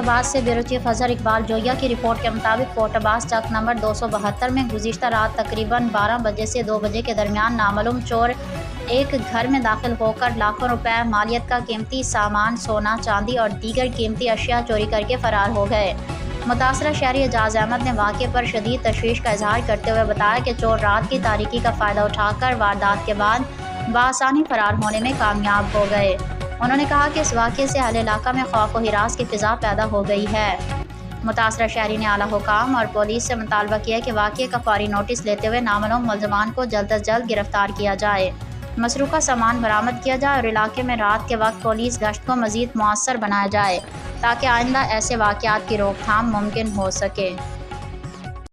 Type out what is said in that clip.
फोर्टबाज से bureau chief Azhar Iqbal Zoya की report के मुताबिक फोर्टबाज चक नंबर 272 में गुज़िश्ता रात तकरीबन 12 बजे से 2 बजे के दरमियान नामालूम चोर एक घर में दाखिल होकर लाखों रुपए मालियत का कीमती सामान, सोना, चांदी और दीगर कीमती अशिया चोरी करके फरार हो गए। मुतासरा शहरी एजाज अहमद ने वाक़े पर शदीद तशवीश का इजहार करते हुए बताया कि चोर रात की तारीकी का फ़ायदा उठाकर वारदात के बाद बआसानी फरार होने में कामयाब हो गए। उन्होंने कहा कि इस वाक़े से अहले इलाका में खौफ व हिरास की फ़िज़ा पैदा हो गई है। मुतासरा शहरी ने आला हुकाम और पुलिस से मुतालबा किया कि वाक़े का फौरी नोटिस लेते हुए नामालूम मुल्ज़िमान को जल्द अज जल्द गिरफ्तार किया जाए, मसरूक़ा सामान बरामद किया जाए और इलाके में रात के वक्त पुलिस गश्त को मज़ीद मुअस्सर बनाया जाए ताकि आइंदा ऐसे वाक़यात की रोकथाम मुमकिन हो सके।